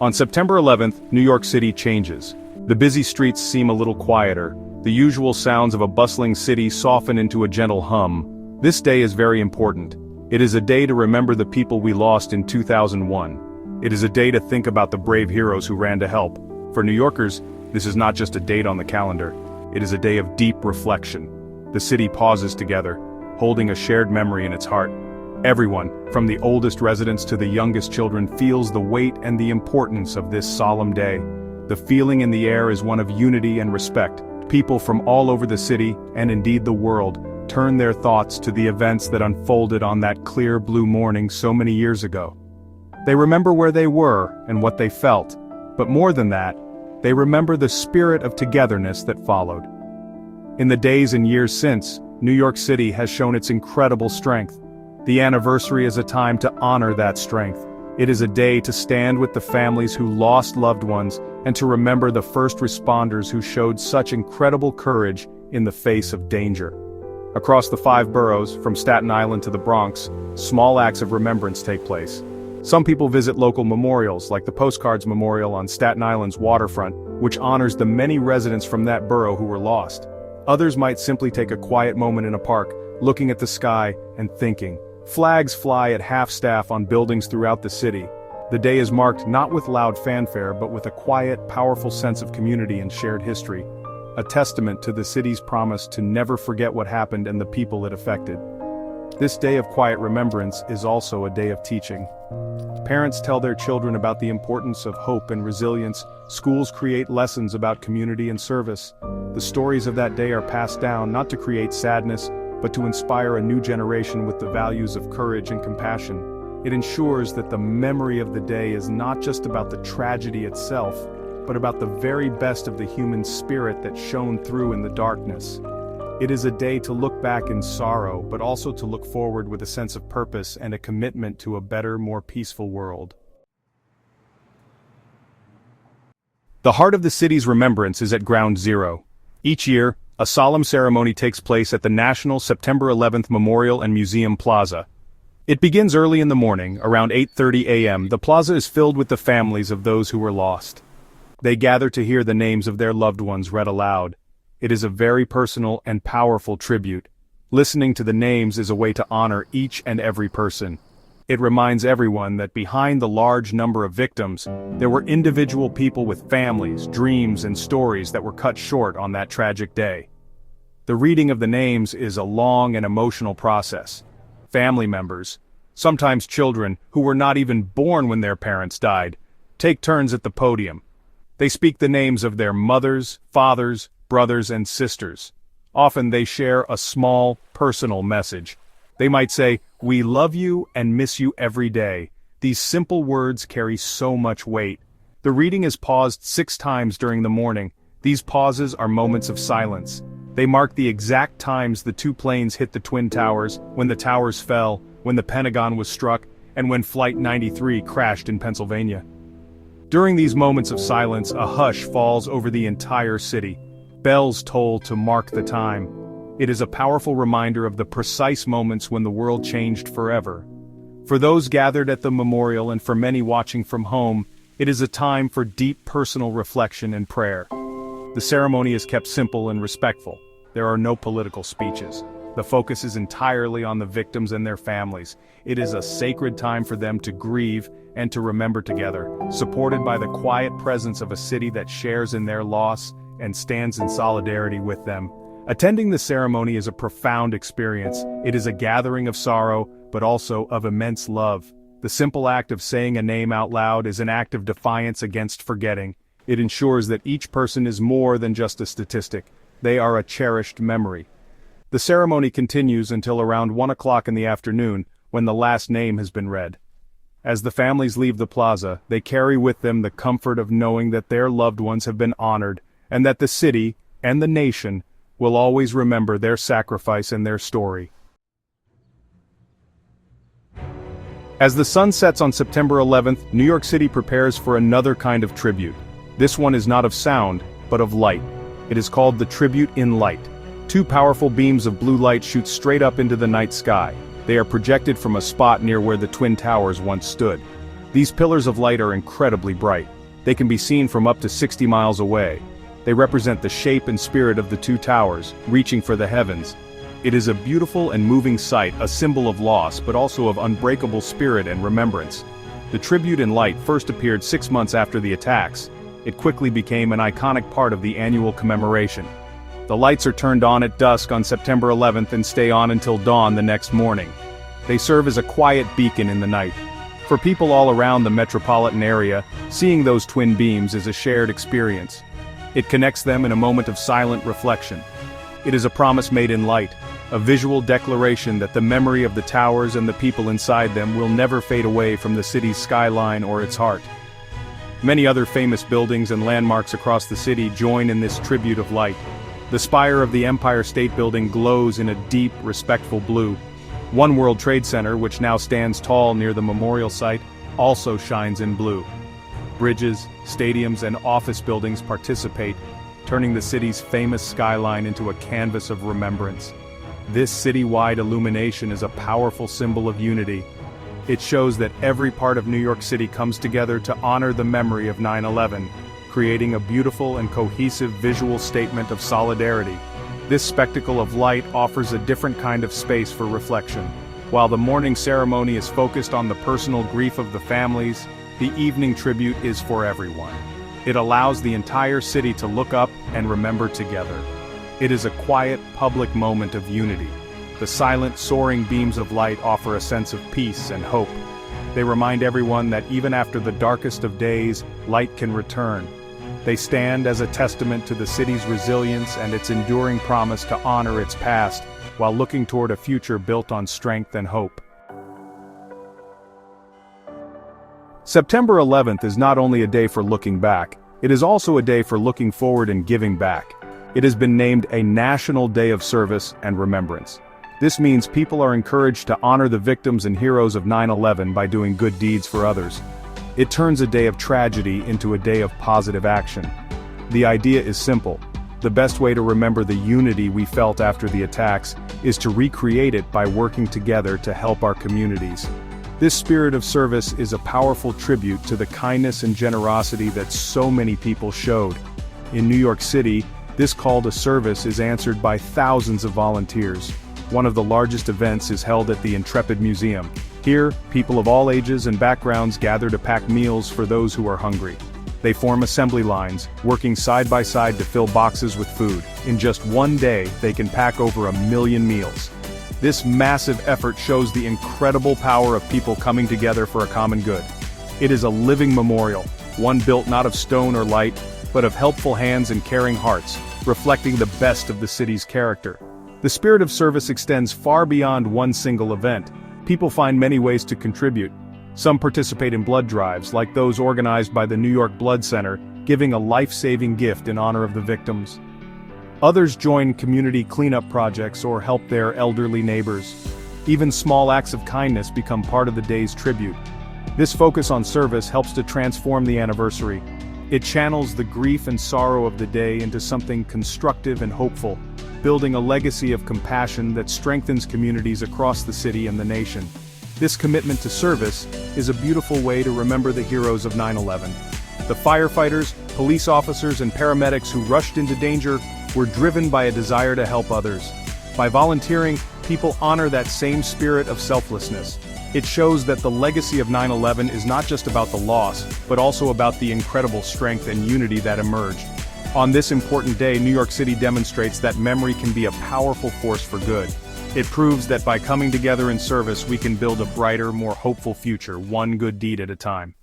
On September 11th, New York City changes. The busy streets seem a little quieter. The usual sounds of a bustling city soften into a gentle hum. This day is very important. It is a day to remember the people we lost in 2001. It is a day to think about the brave heroes who ran to help. For New Yorkers, this is not just a date on the calendar. It is a day of deep reflection. The city pauses together, holding a shared memory in its heart. Everyone, from the oldest residents to the youngest children, feels the weight and the importance of this solemn day. The feeling in the air is one of unity and respect. People from all over the city, and indeed the world, turn their thoughts to the events that unfolded on that clear blue morning so many years ago. They remember where they were and what they felt, but more than that, they remember the spirit of togetherness that followed. In the days and years since, New York City has shown its incredible strength. The anniversary is a time to honor that strength. It is a day to stand with the families who lost loved ones and to remember the first responders who showed such incredible courage in the face of danger. Across the 5 boroughs, from Staten Island to the Bronx, small acts of remembrance take place. Some people visit local memorials like the Postcards Memorial on Staten Island's waterfront, which honors the many residents from that borough who were lost. Others might simply take a quiet moment in a park, looking at the sky and thinking. Flags fly at half-staff on buildings throughout the city. The day is marked not with loud fanfare but with a quiet, powerful sense of community and shared history, a testament to the city's promise to never forget what happened and the people it affected. This day of quiet remembrance is also a day of teaching. Parents tell their children about the importance of hope and resilience. Schools create lessons about community and service. The stories of that day are passed down not to create sadness, but to inspire a new generation with the values of courage and compassion. It ensures that the memory of the day is not just about the tragedy itself, but about the very best of the human spirit that shone through in the darkness. It is a day to look back in sorrow, but also to look forward with a sense of purpose and a commitment to a better, more peaceful world. The heart of the city's remembrance is at Ground Zero. Each year, a solemn ceremony takes place at the National September 11th Memorial and Museum Plaza. It begins early in the morning, around 8:30 a.m. The plaza is filled with the families of those who were lost. They gather to hear the names of their loved ones read aloud. It is a very personal and powerful tribute. Listening to the names is a way to honor each and every person. It reminds everyone that behind the large number of victims, there were individual people with families, dreams, and stories that were cut short on that tragic day. The reading of the names is a long and emotional process. Family members, sometimes children who were not even born when their parents died, take turns at the podium. They speak the names of their mothers, fathers, brothers, and sisters. Often they share a small, personal message. They might say, "We love you and miss you every day." These simple words carry so much weight. The reading is paused 6 times during the morning. These pauses are moments of silence. They mark the exact times the 2 planes hit the Twin Towers, when the towers fell, when the Pentagon was struck, and when Flight 93 crashed in Pennsylvania. During these moments of silence, a hush falls over the entire city. Bells toll to mark the time. It is a powerful reminder of the precise moments when the world changed forever. For those gathered at the memorial and for many watching from home, it is a time for deep personal reflection and prayer. The ceremony is kept simple and respectful. There are no political speeches. The focus is entirely on the victims and their families. It is a sacred time for them to grieve and to remember together, supported by the quiet presence of a city that shares in their loss and stands in solidarity with them. Attending the ceremony is a profound experience. It is a gathering of sorrow, but also of immense love. The simple act of saying a name out loud is an act of defiance against forgetting. It ensures that each person is more than just a statistic. They are a cherished memory. The ceremony continues until around 1 o'clock in the afternoon, when the last name has been read. As the families leave the plaza, they carry with them the comfort of knowing that their loved ones have been honored, and that the city, and the nation, will always remember their sacrifice and their story. As the sun sets on September 11th, New York City prepares for another kind of tribute. This one is not of sound, but of light. It is called the Tribute in Light. 2 powerful beams of blue light shoot straight up into the night sky. They are projected from a spot near where the Twin Towers once stood. These pillars of light are incredibly bright. They can be seen from up to 60 miles away. They represent the shape and spirit of the two towers, reaching for the heavens. It is a beautiful and moving sight, a symbol of loss but also of unbreakable spirit and remembrance. The tribute in light first appeared 6 months after the attacks. It quickly became an iconic part of the annual commemoration. The lights are turned on at dusk on September 11th and stay on until dawn the next morning. They serve as a quiet beacon in the night. For people all around the metropolitan area, seeing those twin beams is a shared experience. It connects them in a moment of silent reflection. It is a promise made in light, a visual declaration that the memory of the towers and the people inside them will never fade away from the city's skyline or its heart. Many other famous buildings and landmarks across the city join in this tribute of light. The spire of the Empire State Building glows in a deep, respectful blue. One World Trade Center, which now stands tall near the memorial site, also shines in blue. Bridges, stadiums, and office buildings participate, turning the city's famous skyline into a canvas of remembrance. This citywide illumination is a powerful symbol of unity. It shows that every part of New York City comes together to honor the memory of 9/11, creating a beautiful and cohesive visual statement of solidarity. This spectacle of light offers a different kind of space for reflection. While the morning ceremony is focused on the personal grief of the families, the evening tribute is for everyone. It allows the entire city to look up and remember together. It is a quiet, public moment of unity. The silent, soaring beams of light offer a sense of peace and hope. They remind everyone that even after the darkest of days, light can return. They stand as a testament to the city's resilience and its enduring promise to honor its past, while looking toward a future built on strength and hope. September 11th is not only a day for looking back, it is also a day for looking forward and giving back. It has been named a National Day of Service and Remembrance. This means people are encouraged to honor the victims and heroes of 9/11 by doing good deeds for others. It turns a day of tragedy into a day of positive action. The idea is simple. The best way to remember the unity we felt after the attacks is to recreate it by working together to help our communities. This spirit of service is a powerful tribute to the kindness and generosity that so many people showed. In New York City, this call to service is answered by thousands of volunteers. One of the largest events is held at the Intrepid Museum. Here, people of all ages and backgrounds gather to pack meals for those who are hungry. They form assembly lines, working side by side to fill boxes with food. In just one day, they can pack over 1 million meals. This massive effort shows the incredible power of people coming together for a common good. It is a living memorial, one built not of stone or light, but of helpful hands and caring hearts, reflecting the best of the city's character. The spirit of service extends far beyond one single event. People find many ways to contribute. Some participate in blood drives, like those organized by the New York Blood Center, giving a life-saving gift in honor of the victims. Others join community cleanup projects or help their elderly neighbors. Even small acts of kindness become part of the day's tribute. This focus on service helps to transform the anniversary. It channels the grief and sorrow of the day into something constructive and hopeful, building a legacy of compassion that strengthens communities across the city and the nation. This commitment to service is a beautiful way to remember the heroes of 9/11. The firefighters, police officers, and paramedics who rushed into danger were driven by a desire to help others. By volunteering, people honor that same spirit of selflessness. It shows that the legacy of 9/11 is not just about the loss, but also about the incredible strength and unity that emerged. On this important day, New York City demonstrates that memory can be a powerful force for good. It proves that by coming together in service, we can build a brighter, more hopeful future, one good deed at a time.